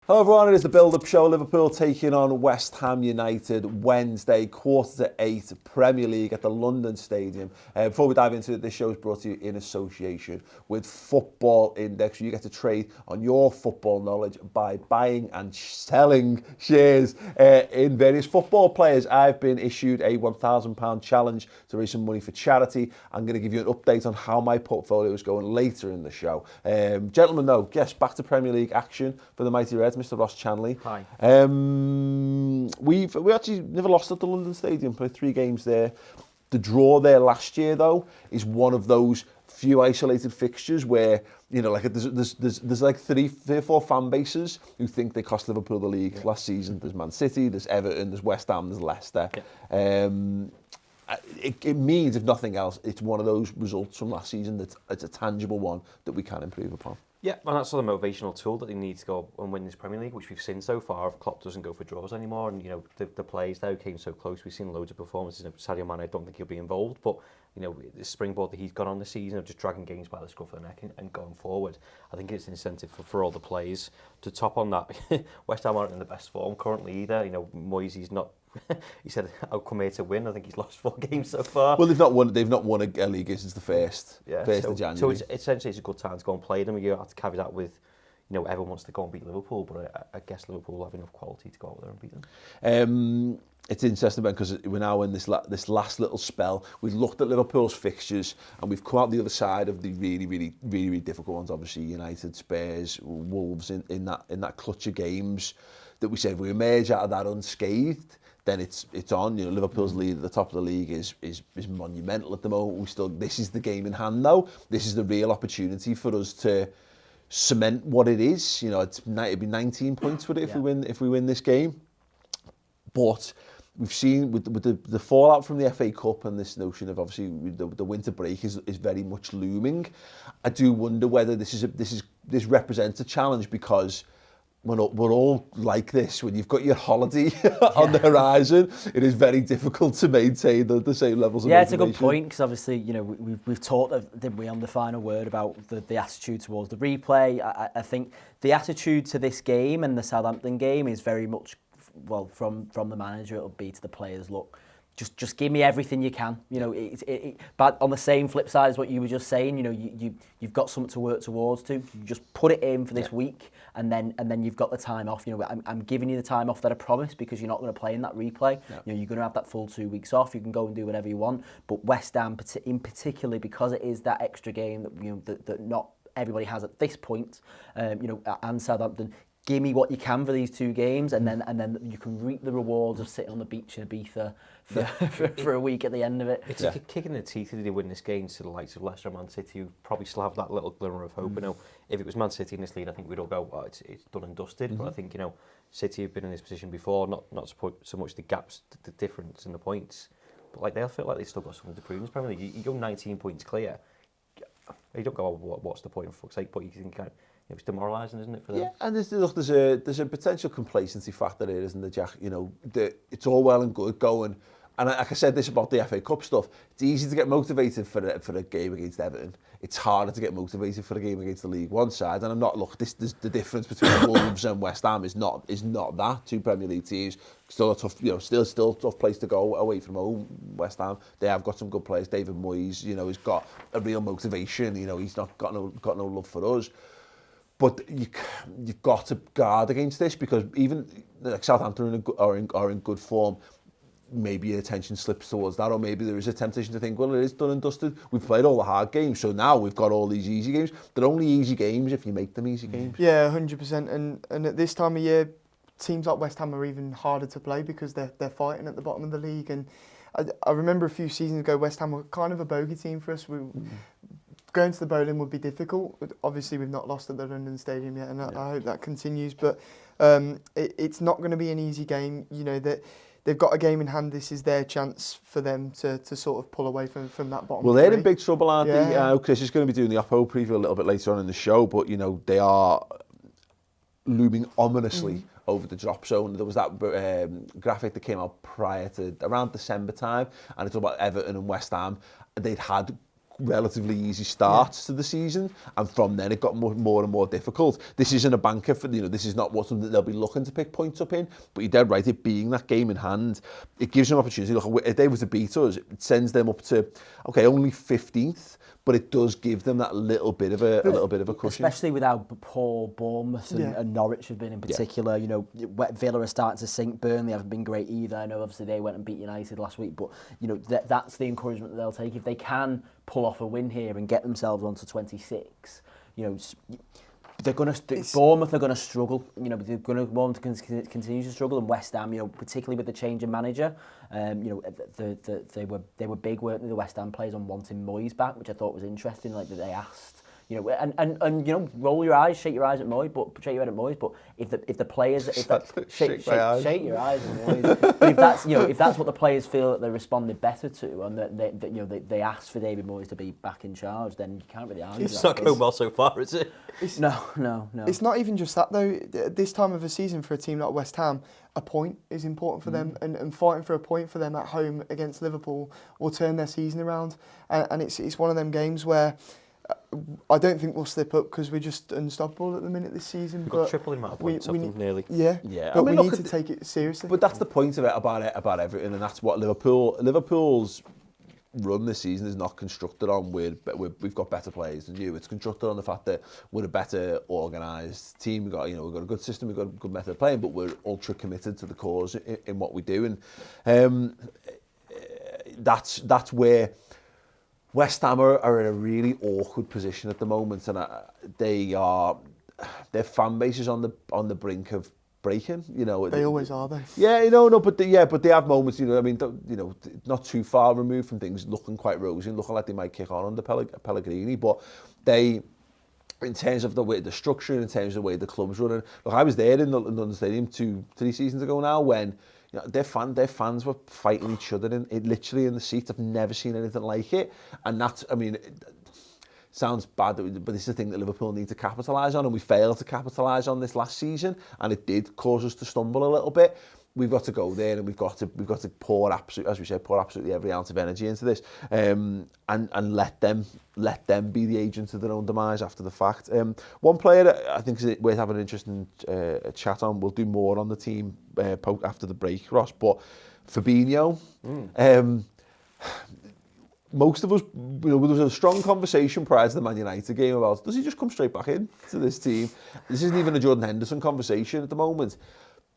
Hello everyone, it is the build-up show. Liverpool taking on West Ham United Wednesday, 7:45, Premier League at the London Stadium. Before we dive into it, this show is brought to you in association with Football Index. You get to trade on your football knowledge by buying and selling shares in various football players. I've been issued a £1,000 challenge to raise some money for charity. I'm going to give you an update on how my portfolio is going later in the show. Gentlemen, though, yes, back to Premier League action for the Mighty Reds. Mr. Ross Chanley. Hi. We actually never lost at the London Stadium, played 3 games there. The draw there last year, though, is one of those few isolated fixtures where, you know, like there's like three or four fan bases who think they cost Liverpool the league last season. There's Man City, there's Everton, there's West Ham, there's Leicester. Yeah. It means, if nothing else, it's one of those results from last season that's it's a tangible one that we can improve upon. Yeah, and that's sort of the motivational tool that they need to go and win this Premier League, which we've seen so far. If Klopp doesn't go for draws anymore, and you know the players there came so close, we've seen loads of performances. Sadio Mane, I don't think he'll be involved, but you know the springboard that he's got on the season of just dragging games by the scruff of the neck and going forward, I think it's an incentive for all the players to top on that. West Ham aren't in the best form currently either. You know, Moyes not. He said, "I'll come here to win." I think he's lost 4 games so far. Well, they've not won a league since the first of January. So it's essentially a good time to go and play them. You have to carry that with, you know, everyone wants to go and beat Liverpool, but I guess Liverpool will have enough quality to go out there and beat them. It's interesting because we're now in this last little spell. We've looked at Liverpool's fixtures and we've come out the other side of the really difficult ones. Obviously, United, Spurs, Wolves in that clutch of games that we said if we emerge out of that unscathed, then it's on. You know, Liverpool's lead at the top of the league is monumental at the moment. This is the game in hand though. This is the real opportunity for us to cement what it is. You know, it'd be 19 points with it if we win this game. But we've seen with the fallout from the FA Cup and this notion of obviously the winter break is very much looming. I do wonder whether this represents a challenge because we're all like this. When you've got your holiday on the horizon, it is very difficult to maintain the same levels of motivation. It's a good point because obviously, you know, we've talked, didn't we, on the final word about the attitude towards the replay. I think the attitude to this game and the Southampton game is very much, well, from the manager, it'll be to the players, look, just give me everything you can. You know, but on the same flip side as what you were just saying, you know, you've got something to work towards to. You just put it in for this week, and then you've got the time off. You know, I'm giving you the time off that I promised because you're not going to play in that replay. Yeah. You know, you're going to have that full 2 weeks off. You can go and do whatever you want. But West Ham, in particular, because it is that extra game that that not everybody has at this point. You know, and Southampton. Give me what you can for these 2 games, and then you can reap the rewards of sitting on the beach in Ibiza for a week at the end of it. It's like a kick in the teeth if they win this game to the likes of Leicester and Man City, who probably still have that little glimmer of hope. You know, if it was Man City in this lead, I think we'd all go, "Oh, it's done and dusted." But I think, you know, City have been in this position before, not so much the gaps, the difference in the points, but like they'll feel like they've still got something to prove in this Premier League. You go 19 points clear, you don't go, "Oh, what's the point, for fuck's sake?" But you think, it's demoralising, isn't it, for them? Yeah, and there's a potential complacency factor here, isn't there, Jack? You know, it's all well and good going, and like I said this about the FA Cup stuff, it's easy to get motivated for a game against Everton. It's harder to get motivated for a game against the League One side, and I'm not, look, the difference between Wolves and West Ham is not that. 2 Premier League teams, still a tough, you know, still a tough place to go away from home. West Ham, they have got some good players. David Moyes, you know, has got a real motivation. You know, he's not got no love for us. But you've got to guard against this because even like Southampton are in good form. Maybe your attention slips towards that, or maybe there is a temptation to think, well, it is done and dusted. We've played all the hard games, so now we've got all these easy games. They're only easy games if you make them easy games. Yeah, 100%. And at this time of year, teams like West Ham are even harder to play because they're fighting at the bottom of the league. And I remember a few seasons ago, West Ham were kind of a bogey team for us. Going to the bowling would be difficult. Obviously, we've not lost at the London Stadium yet, and I hope that continues. But it's not going to be an easy game. You know, that they've got a game in hand. This is their chance for them to sort of pull away from that bottom. Well, they're in big trouble, aren't they? Chris is going to be doing the Oppo preview a little bit later on in the show, but you know they are looming ominously over the drop zone. There was that graphic that came out prior to around December time, and it's about Everton and West Ham. They'd had relatively easy starts to the season, and from then it got more and more difficult. This isn't a banker for, this is not what something that they'll be looking to pick points up in, but you're dead right, it being that game in hand, it gives them opportunity. Look, if they were to beat us, it sends them up to, okay, only 15th, but it does give them that little bit of a cushion. Especially with how poor Bournemouth and Norwich have been in particular. You know, Villa are starting to sink. Burnley haven't been great either. I know obviously they went and beat United last week, but you know that's the encouragement that they'll take if they can pull off a win here and get themselves onto 26. You know, they're going to Bournemouth are going to struggle. You know, they're going to want to continue to struggle, and West Ham, you know, particularly with the change in manager, you know, they were big, weren't they, the West Ham players, on wanting Moyes back, which I thought was interesting. Like that they asked, you know, and you know, roll your eyes, shake your eyes at Moyes, but shake your head at Moyes. But if the players, shake your eyes at Moyes. But if that's, you know, if that's what the players feel that they responded better to, and that you know they asked for David Moyes to be back in charge, then you can't really argue. It's not going well so far, is it? No. It's not even just that though. This time of the season for a team like West Ham, a point is important for them, and fighting for a point for them at home against Liverpool will turn their season around. And it's one of them games where I don't think we'll slip up because we're just unstoppable at the minute this season. We've got triple the amount of points, nearly. Yeah. But I mean, we need to take it seriously. But that's the point of it about everything, and that's what Liverpool's run this season is not constructed on. We've got better players than you. It's constructed on the fact that we're a better organised team. We've got a good system. We've got a good method of playing, but we're ultra committed to the cause in what we do, and that's where West Ham are in a really awkward position at the moment, and their fan base is on the brink of breaking. You know, they always are, though. Yeah, you know, no, but they have moments. You know, I mean, not too far removed from things looking quite rosy, looking like they might kick on under Pellegrini, but they, in terms of the way the structure, in terms of the way the club's running. Look, I was there in the London Stadium 3 seasons ago now when, you know, their fans were fighting each other literally in the seats. I've never seen anything like it, and that's, I mean, it sounds bad, but this is the thing that Liverpool need to capitalise on, and we failed to capitalise on this last season, and it did cause us to stumble a little bit. We've got to go there, and we've got to pour absolutely every ounce of energy into this, and let them be the agents of their own demise after the fact. One player that I think is worth having an interesting chat on. We'll do more on the team after the break, Ross. But Fabinho, most of us, you know, there was a strong conversation prior to the Man United game about, does he just come straight back in to this team? This isn't even a Jordan Henderson conversation at the moment.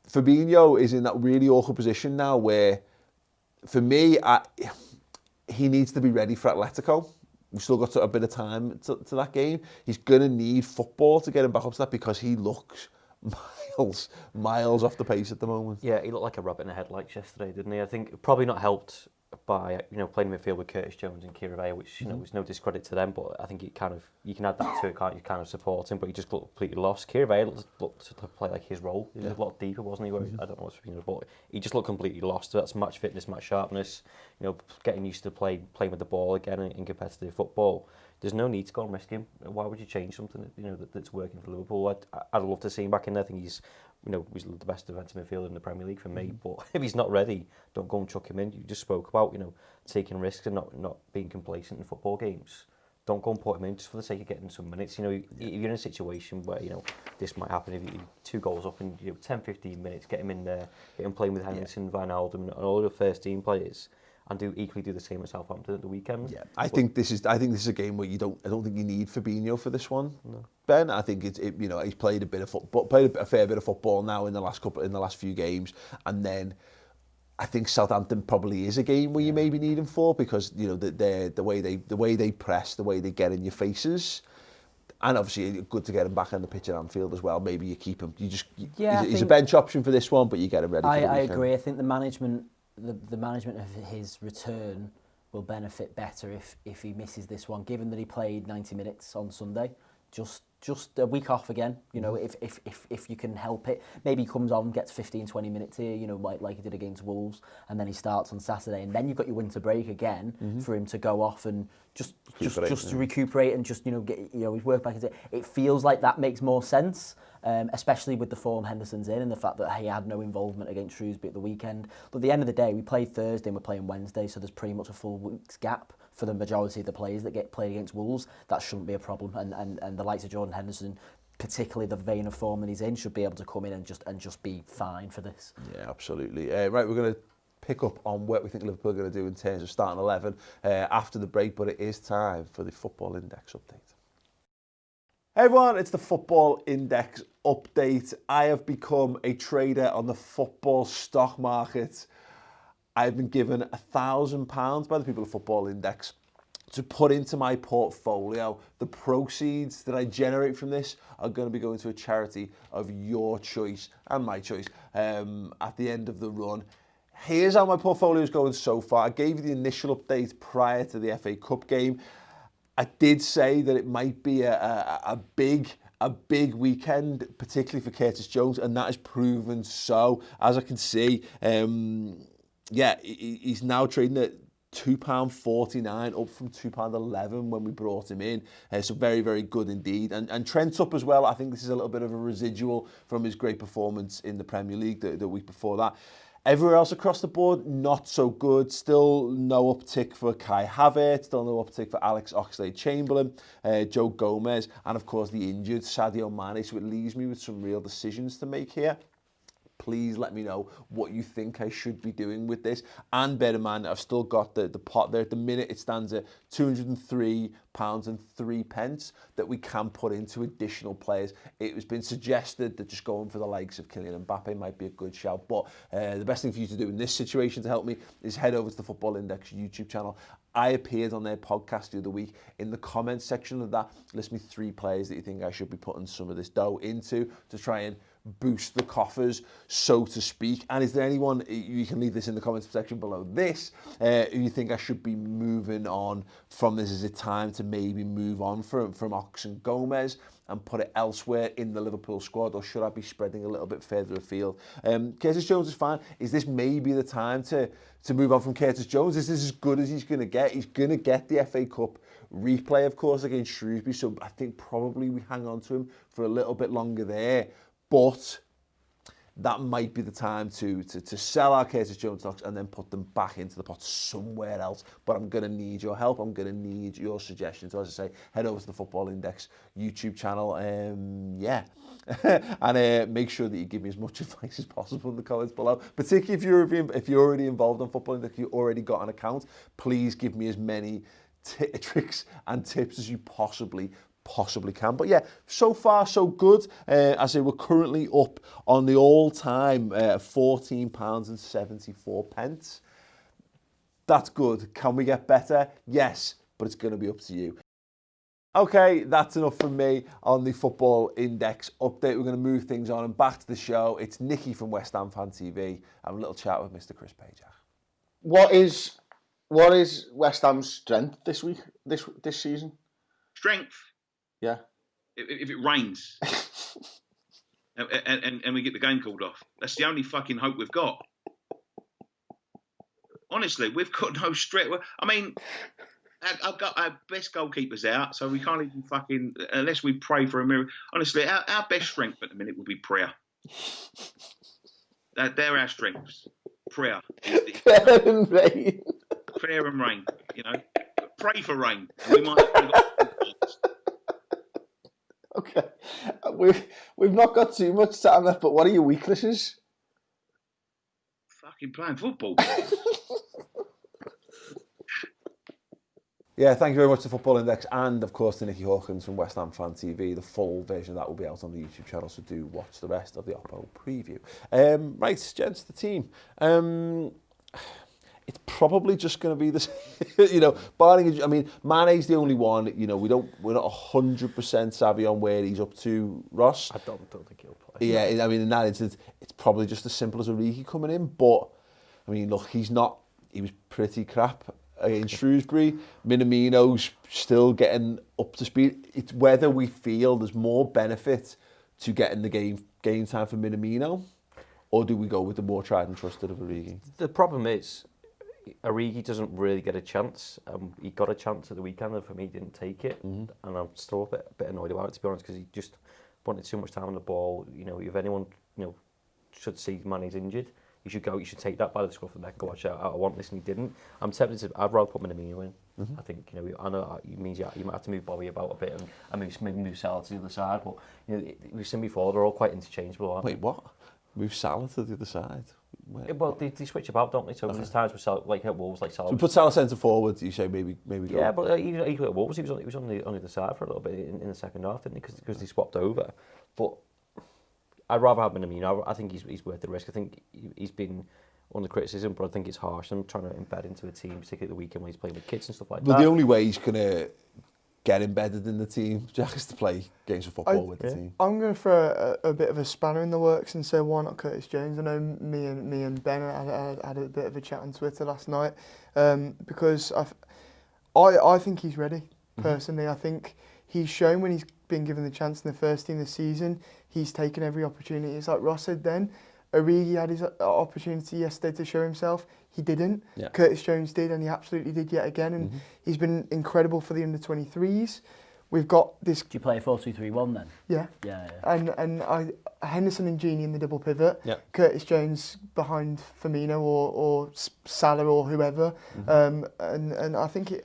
Fabinho is in that really awkward position now where, for me, he needs to be ready for Atletico. We've still got a bit of time to that game. He's going to need football to get him back up to that because he looks miles off the pace at the moment. Yeah, he looked like a rabbit in the headlights yesterday, didn't he? I think probably not helped by, you know, playing midfield with Curtis Jones and Kieran, which, you know, was no discredit to them, but I think it kind of, you can add that to it, can't you, kind of support him, but he just looked completely lost. Kieran looked to play like his role. He was a lot deeper, wasn't he? I don't know what's, you know, but he just looked completely lost. That's match fitness, match sharpness, you know, getting used to playing with the ball again in competitive football. There's no need to go and risk him. Why would you change something, you know, that's working for Liverpool? I'd love to see him back in there. I think he's the best defensive midfielder in the Premier League for me. But if he's not ready, don't go and chuck him in. You just spoke about, you know, taking risks and not being complacent in football games. Don't go and put him in just for the sake of getting some minutes. You know, if you're in a situation where, you know, this might happen, if you 2 goals up in, you know, 10, 15 minutes, get him in there, get him playing with Henderson, Wijnaldum and all the first team players, and do the same at Southampton at the weekend. Yeah, I think this is a game where I don't think you need Fabinho for this one. No. Ben, I think you know, he's played a fair bit of football now in the last few games, and then I think Southampton probably is a game where you maybe need him for, because, you know, the way they press, the way they get in your faces. And obviously, good to get him back on the pitch at Anfield as well. Maybe you keep him. He's a bench option for this one, but you get him ready for the weekend. I agree. I think the management of his return will benefit better if he misses this one, given that he played 90 minutes on Sunday. Just a week off again, you know, if you can help it. Maybe he comes on, gets 15-20 minutes here, you know, like he did against Wolves, and then he starts on Saturday, and then you've got your winter break again for him to go off and just to recuperate and just, you know, get, you know, his work back into it. It feels like that makes more sense, especially with the form Henderson's in and the fact that he had no involvement against Shrewsbury at the weekend. But at the end of the day, we played Thursday and we're playing Wednesday, so there's pretty much a full week's gap for the majority of the players that get played against Wolves, that shouldn't be a problem. And the likes of Jordan Henderson, particularly the vein of form that he's in, should be able to come in and just be fine for this. Yeah, absolutely. Right, we're going to pick up on what we think Liverpool are going to do in terms of starting 11 after the break, but it is time for the Football Index update. Hey everyone, it's the Football Index update. I have become a trader on the football stock market. I've been given £1,000 by the people of Football Index to put into my portfolio. The proceeds that I generate from this are going to be going to a charity of your choice and my choice at the end of the run. Here's how my portfolio is going so far. I gave you the initial update prior to the FA Cup game. I did say that it might be a big weekend, particularly for Curtis Jones, and that has proven so. As I can see, he's now trading at £2.49, up from £2.11 when we brought him in. So very, very good indeed. And Trent's up as well. I think this is a little bit of a residual from his great performance in the Premier League the week before that. Everywhere else across the board, not so good. Still no uptick for Kai Havertz, still no uptick for Alex Oxlade-Chamberlain, Joe Gomez, and of course the injured Sadio Mane. So it leaves me with some real decisions to make here. Please let me know what you think I should be doing with this. And bear in mind, I've still got the pot there. At the minute, it stands at £203.03 that we can put into additional players. It has been suggested that just going for the likes of Kylian Mbappe might be a good shout. But the best thing for you to do in this situation to help me is head over to the Football Index YouTube channel. I appeared on their podcast the other week. In the comments section of that, list me 3 players that you think I should be putting some of this dough into to try and boost the coffers, so to speak. And is there anyone, you can leave this in the comments section below this, who you think I should be moving on from this? Is it time to maybe move on from Ox and Gomez and put it elsewhere in the Liverpool squad, or should I be spreading a little bit further afield? Curtis Jones is fine. Is this maybe the time to move on from Curtis Jones? Is this as good as he's going to get? He's going to get the FA Cup replay, of course, against Shrewsbury, so I think probably we hang on to him for a little bit longer there. But that might be the time to sell our Curtis Jones stocks and then put them back into the pot somewhere else. But I'm going to need your help. I'm going to need your suggestions. So as I say, head over to the Football Index YouTube channel. And make sure that you give me as much advice as possible in the comments below. Particularly if you're already involved on Football Index, you already got an account, please give me as many tricks and tips as you possibly can. But yeah, so far so good. As I say, we're currently up on the all-time £14.74. That's good. Can we get better? Yes, but it's going to be up to you. Okay, that's enough from me on the Football Index update. We're going to move things on and back to the show. It's Nicky from West Ham Fan TV. Have a little chat with Mr. Chris Pajak. What is West Ham's strength this season? Strength. Yeah. If it rains and we get the game called off, that's the only fucking hope we've got. Honestly, we've got no strength. I mean, I've got our best goalkeepers out, so we can't even fucking, unless we pray for a miracle. Honestly, our best strength at the minute would be prayer. They're our strengths. Prayer. Prayer and rain. Prayer and rain. You know, pray for rain. We might. Okay, we've not got too much time left, but what are your weaknesses? Fucking playing football. Yeah, thank you very much to Football Index and, of course, to Nicky Hawkins from West Ham Fan TV. The full version of that will be out on the YouTube channel, so do watch the rest of the Oppo preview. Right, gents, the team. It's probably just going to be this, barring, I mean, Mane's the only one, we're not 100% savvy on where he's up to, Ross. I don't think he'll play. Yeah, I mean, in that instance, it's probably just as simple as Origi coming in, but, I mean, look, he was pretty crap against Shrewsbury. Minamino's still getting up to speed. It's whether we feel there's more benefit to getting the game time for Minamino, or do we go with the more tried and trusted of Origi? The problem is, Origi doesn't really get a chance. He got a chance at the weekend, and for me, he didn't take it. And I'm still a bit annoyed about it, to be honest, because he just wanted too much time on the ball. If anyone should see Mane's injured, you should take that by the scruff of the neck. Go watch out. I want this, and he didn't. I'm tempted to. I'd rather put Minamino in. I think, you know, I know it means you might have to move Bobby about a bit and maybe move Salah to the other side, but you know, we've seen before, they're all quite interchangeable, aren't Wait, what? Move Salah to the other side? they? Well, they switch about, don't they? So there's times where Salah, like at Wolves, like Salah. So we put Salah centre forward, you say maybe go. Yeah, but even at Wolves, he was on the other side for a little bit in the second half, didn't he? Because they swapped over. But I'd rather have Minamino. I think he's worth the risk. I think he's been under criticism, but I think it's harsh. I'm trying to embed into the team, particularly the weekend when he's playing with kids and stuff like that. But the only way he's going to get embedded in the team, Jack, is to play games of football with the team. I'm going to throw a bit of a spanner in the works and say, why not Curtis Jones? I know me and Ben had a bit of a chat on Twitter last night, because I think he's ready, personally. I think he's shown when he's been given the chance in the first team this season, he's taken every opportunity. It's like Ross said then, Origi had his opportunity yesterday to show himself. He didn't. Yeah. Curtis Jones did, and he absolutely did yet again. And he's been incredible for the under-23s. We've got this... Do you play a 4-2-3-1 then? Yeah. Yeah. And Henderson and Gini in the double pivot. Yeah. Curtis Jones behind Firmino or Salah or whoever. And I think it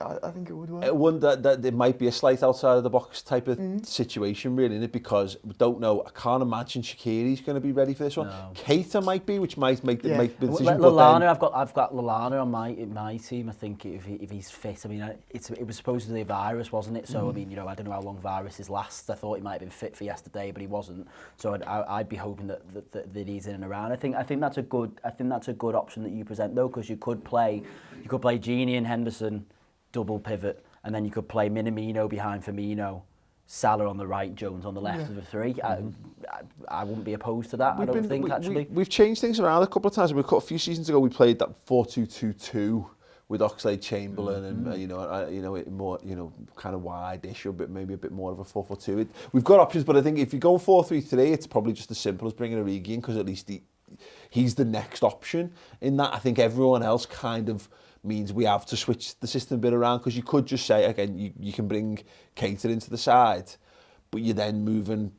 would work. One that it might be a slight outside of the box type of situation, really, isn't it? Because we don't know. I can't imagine Shaqiri's going to be ready for this one. No. Keita might be, which might make the decision. Lallana, I've got Lallana on my team. I think if he's fit, I mean, it was supposedly a virus, wasn't it? So I mean, you know, I don't know how long viruses last. I thought he might have been fit for yesterday, but he wasn't. So I'd be hoping that he's in and around. I think that's a good option that you present though, because you could play Gini and Henderson double pivot, and then you could play Minamino behind Firmino, Salah on the right, Jones on the left of the three. I wouldn't be opposed to that. We've changed things around a couple of times. A few seasons ago we played that 4-2-2-2 with Oxlade-Chamberlain and you know more kind of wide-ish, or maybe a bit more of a 4-4-2. We've got options, but I think if you go 4-3-3, it's probably just as simple as bringing Origi in, because at least he's the next option in that. I think everyone else kind of means we have to switch the system a bit around, because you could just say, again, you can bring Keita into the side, but you're then moving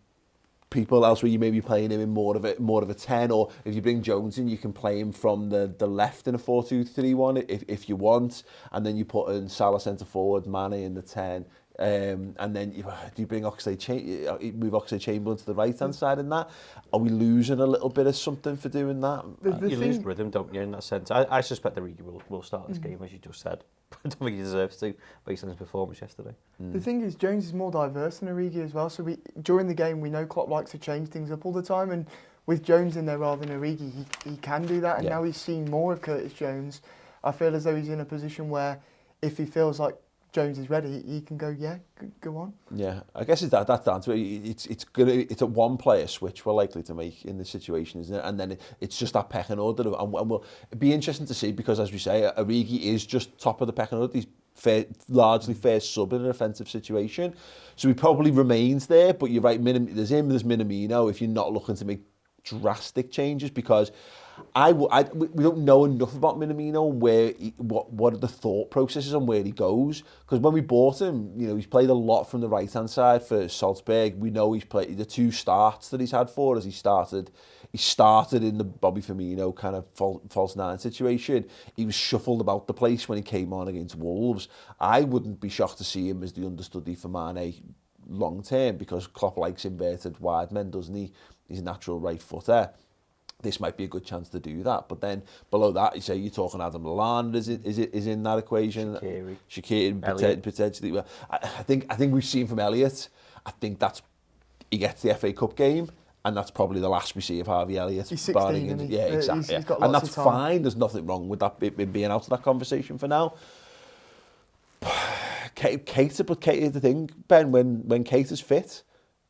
people else where you may be playing him in more of a 10, or if you bring Jones in, you can play him from the left in a 4-2-3-1 if you want, and then you put in Salah centre forward, Mane in the 10, and then you bring move Oxlade-Chamberlain to the right hand side in that. Are we losing a little bit of something for doing that? You lose rhythm, don't you, in that sense? I suspect that Origi will start this game, as you just said. I don't think he deserves to, based on his performance yesterday. The thing is, Jones is more diverse than Origi as well. So during the game, we know Klopp likes to change things up all the time, and with Jones in there rather than Origi, he can do that. And now he's seen more of Curtis Jones. I feel as though he's in a position where, if he feels like Jones is ready, he can go on. Yeah, I guess that's down to it. It's a one player switch we're likely to make in this situation, isn't it? And then it's just that pecking order, and it'd be interesting to see, because as we say, Origi is just top of the pecking order. He's largely first sub in an offensive situation, so he probably remains there. But you're right, there's Minamino if you're not looking to make drastic changes, because we don't know enough about Minamino, what are the thought processes on where he goes, because when we bought him, you know, he's played a lot from the right hand side for Salzburg. We know he's played the 2 starts that he's had for us. He started in the Bobby Firmino kind of false 9 situation. He was shuffled about the place when he came on against Wolves. I wouldn't be shocked to see him as the understudy for Mane long term, because Klopp likes inverted wide men, doesn't he? He's a natural right footer. This might be a good chance to do that. But then below that, you're talking Adam Lallana is in that equation. Shaqiri potentially. Well, I think we've seen from Elliott. I think he gets the FA Cup game, and that's probably the last we see of Harvey Elliott. He's 16, isn't he? Yeah, exactly. He's got and lots that's of time. fine. There's nothing wrong with that being out of that conversation for now. Keita, but Keita, the thing, Ben, when Keita's fit,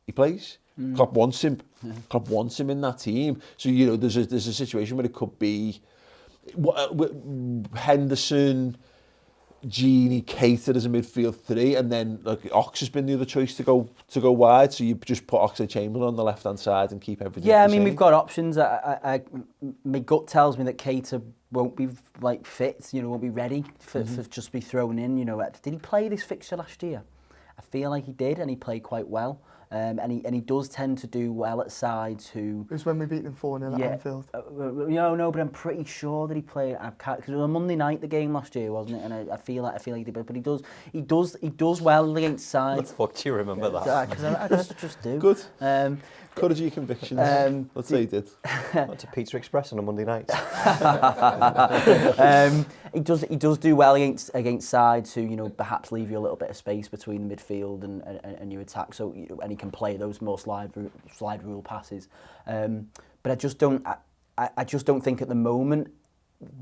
he plays. Klopp wants him. Klopp wants him in that team. So, you know, there's a situation where it could be Henderson, Gini, Keita as a midfield 3, and then Ox has been the other choice to go wide. So you just put Oxlade-Chamberlain on the left hand side and keep everything. Yeah, I mean, we've got options. My gut tells me that Keita won't be fit. You know, won't be ready for just be thrown in. You know, did he play this fixture last year? I feel like he did, and he played quite well. And he does tend to do well at sides who... It was when we beat them 4-0 at Anfield. No, but I'm pretty sure that he played... Because it was on Monday night, the game last year, wasn't it? And I feel like he did, but he does well against sides. The fuck do you remember that? Because I just do. Good. Courage your convictions. Let's say he did. Went to Pizza Express on a Monday night. He does do well against sides who perhaps leave you a little bit of space between the midfield and your attack. So and he can play those more slide rule passes. But I just don't think at the moment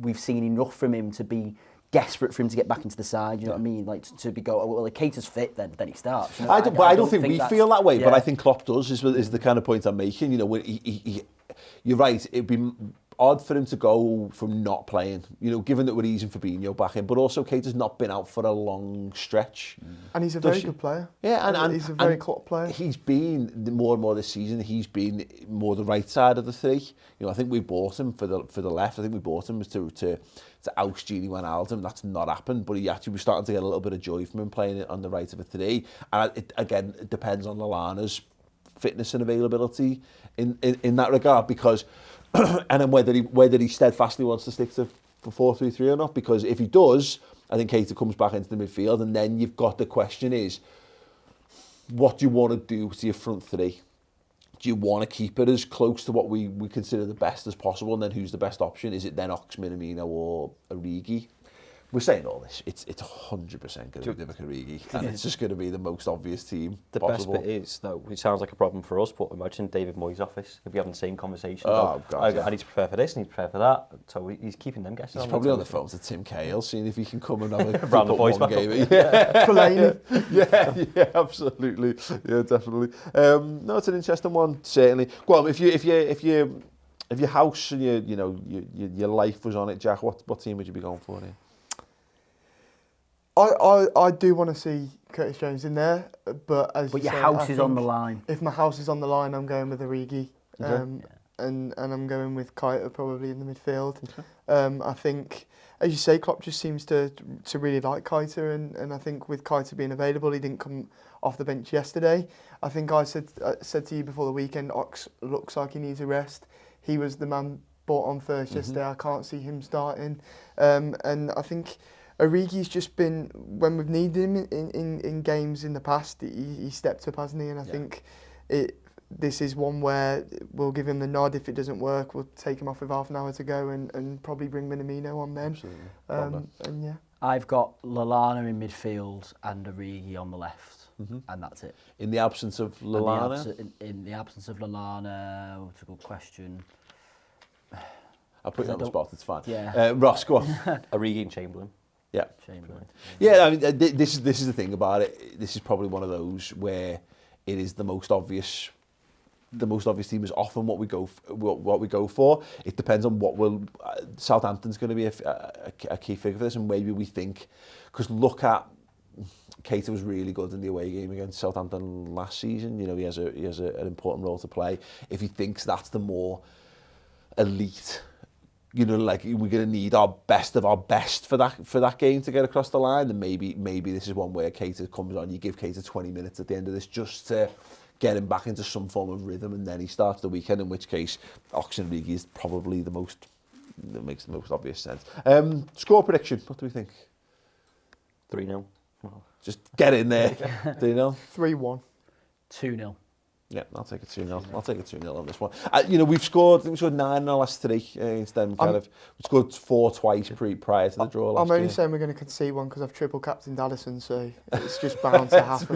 we've seen enough from him to be desperate for him to get back into the side. You know what I mean? Like to be well, if Keita's fit, then he starts. You know? I don't think we feel that way, but I think Klopp does. Is the kind of point I'm making. When you're right. It'd be odd for him to go from not playing. Given that we're easing Fabinho back in, but also Keita's not been out for a long stretch. And he's a very good player. Yeah, and he's a very Klopp player. He's been more and more this season. He's been more the right side of the three. I think we bought him for the left. I think we bought him to oust Gini Wijnaldum. That's not happened, but he actually was starting to get a little bit of joy from him playing it on the right of a three. And it depends on Lallana's fitness and availability in that regard, because and then whether he steadfastly wants to stick to 4-3-3 or not. Because if he does, I think Keita comes back into the midfield, and then you've got the question is, what do you want to do to your front three? Do you want to keep it as close to what we consider the best as possible, and then who's the best option? Is it then Ox, Minamino or Origi? We're saying all this. It's 100% going to be Divock Origi, and it's just going to be the most obvious team possible. Best bit is, though, it sounds like a problem for us, but imagine David Moyes' office if we having the same conversation. Oh, God, I need to prepare for this, I need to prepare for that. So he's keeping them guessing. He's probably on the phone to Tim Cahill, seeing if he can come and have a round the boys back game. Yeah, absolutely. Yeah, definitely. No, it's an interesting one, certainly. Well, if your house and your life was on it, Jack, what team would you be going for here? I do want to see Curtis Jones in there, but your house is on the line. If my house is on the line, I'm going with Origi, Okay. and I'm going with Keita probably in the midfield. Okay. I think, as you say, Klopp just seems to really like Keita, and I think with Keita being available, he didn't come off the bench yesterday. I think I said to you before the weekend, Ox looks like he needs a rest. He was the man brought on first yesterday. I can't see him starting, and I think Origi's just been, when we've needed him in games in the past, he stepped up, hasn't he? And I think this is one where we'll give him the nod. If it doesn't work, we'll take him off with half an hour to go and probably bring Minamino on then. Absolutely. And yeah. I've got Lallana in midfield and Origi on the left, and that's it. In the absence of Lallana? In the absence of Lallana, it's a good question. I'll put you on the spot, it's fine. Yeah. Ross, go on. Origi and Chamberlain. Yeah. Chamberlain. Yeah, I mean, this is the thing about it. This is probably one of those where it is the most obvious. The most obvious team is often what we go for. It depends on what will. Southampton's going to be a key figure for this, and maybe we think, because look at Keita was really good in the away game against Southampton last season. He has an important role to play. If he thinks that's the more elite, like we're going to need our best of our best for that game to get across the line, then maybe this is one where Keita comes on. You give Keita 20 minutes at the end of this just to get him back into some form of rhythm, and then he starts the weekend, in which case Ox and Origi is probably that makes the most obvious sense. Score prediction, what do we think? 3-0. Just get in there. 3-0? 3-1. 2-0. Yeah, I'll take a 2-0. I'll take a 2-0 on this one. We've scored 9 in our last 3 against them. We scored 4 twice prior to the draw last I'm only year. saying we're going to concede one because I've triple captained Allison, so it's just bound to happen.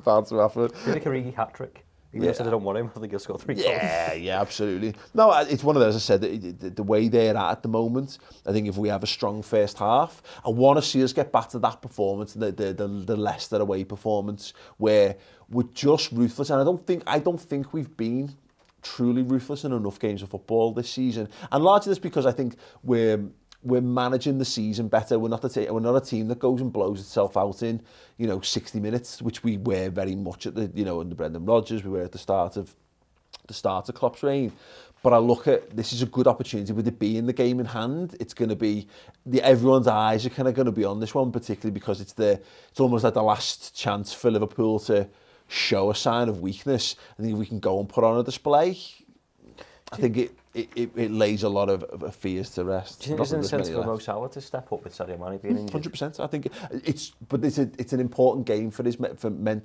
bound to happen. Did a Origi hat-trick? Even said I don't want him, I think he'll score 3 goals. Yeah, absolutely. No, it's one of those, as I said, the way they're at the moment, I think if we have a strong first half, I want to see us get back to that performance, the Leicester away performance, where we're just ruthless. And I don't think we've been truly ruthless in enough games of football this season. And largely that's because I think we're managing the season better. We're not a team that goes and blows itself out in 60 minutes, which we were very much at under Brendan Rodgers. We were at the start of Klopp's reign. But I look at this is a good opportunity with it being the game in hand. It's going to be everyone's eyes are kind of going to be on this one, particularly because it's almost like the last chance for Liverpool to show a sign of weakness, I think if we can go and put on a display, I think it lays a lot of fears to rest. Do you think there's an incentive for Mo Salah to step up with Sadio Mane being injured? 100%. I think it's an important game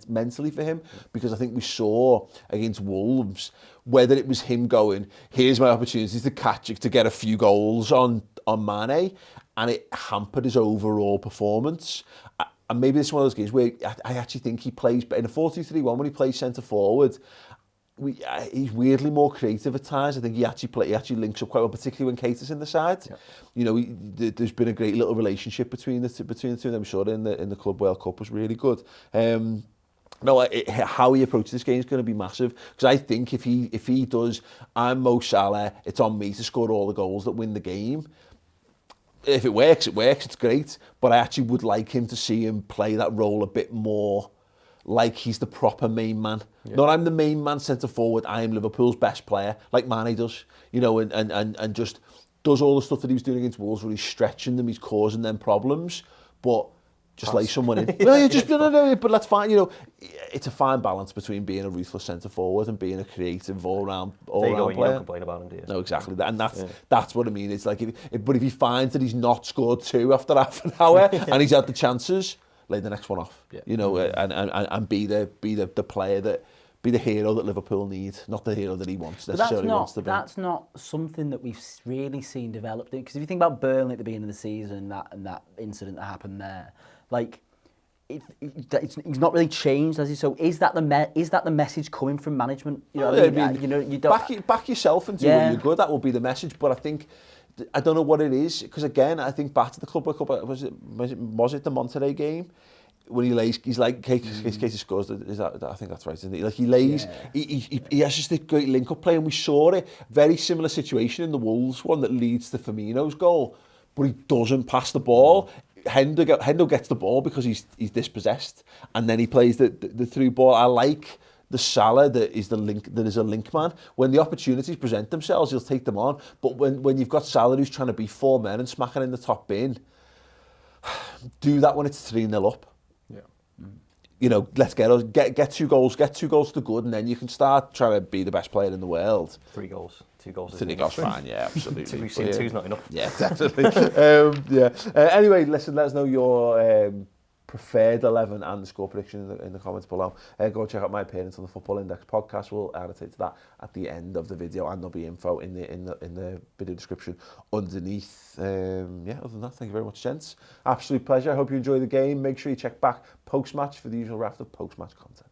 mentally for him, because I think we saw against Wolves, whether it was him going, here's my opportunities to get a few goals on Mane, and it hampered his overall performance. And maybe this is one of those games where I actually think he plays, but in a 4-2-3-1 when he plays centre forward, he's weirdly more creative at times. I think he actually links up quite well, particularly when Keita's in the side. Yeah. You know, there's been a great little relationship between the two of them. I'm sure in the Club World Cup was really good. How he approaches this game is going to be massive, because I think if he does, I'm Mo Salah, it's on me to score all the goals that win the game. If it works, it's great. But I actually would like him to see him play that role a bit more like he's the proper main man. Yeah. Not I'm the main man centre forward, I am Liverpool's best player, like Mane does, you know, and just does all the stuff that he was doing against Wolves, where he's stretching them, he's causing them problems, but just lay someone in. No, but that's fine. You know, it's a fine balance between being a ruthless centre forward and being a creative all-round player. You don't complain about him, do you? No, exactly. And that's what I mean. It's like, but if he finds that he's not scored 2 after half an hour and he's had the chances, lay the next one off. Yeah. You know, and be the player that, be the hero that Liverpool need, not the hero that he wants wants to be. That's not something that we've really seen developed. Because if you think about Burnley at the beginning of the season, and that incident that happened there, like, he's not really changed, has he? So is that the message coming from management? You know what I mean? You know, you don't back yourself and do what you're good. That will be the message. But I think, I don't know what it is, because again, I think back to the Club World Cup, was it the Monterrey game? When he lays, he's like, Keita scores, I think that's right, isn't he? Like, he lays, he has just a great link-up play, and we saw it, very similar situation in the Wolves one that leads to Firmino's goal, but he doesn't pass the ball. Hendo gets the ball because he's dispossessed, and then he plays the through ball. I like the Salah that is a link man. When the opportunities present themselves, he'll take them on, but when you've got Salah who's trying to be 4 men and smacking in the top bin, do that when it's 3-0 up. You know, let's get 2 goals, get 2 goals to good, and then you can start trying to be the best player in the world. 3 goals, 2 goals. 3 goals, fine, yeah, absolutely. We've seen 2's not enough. Yeah, definitely. Anyway, listen, let us know your preferred 11 and the score prediction in the comments below. Go check out my appearance on the Football Index podcast. We'll annotate to that at the end of the video, and there'll be info in the video description underneath. Other than that, thank you very much, gents. Absolute pleasure. I hope you enjoy the game. Make sure you check back post-match for the usual raft of post-match content.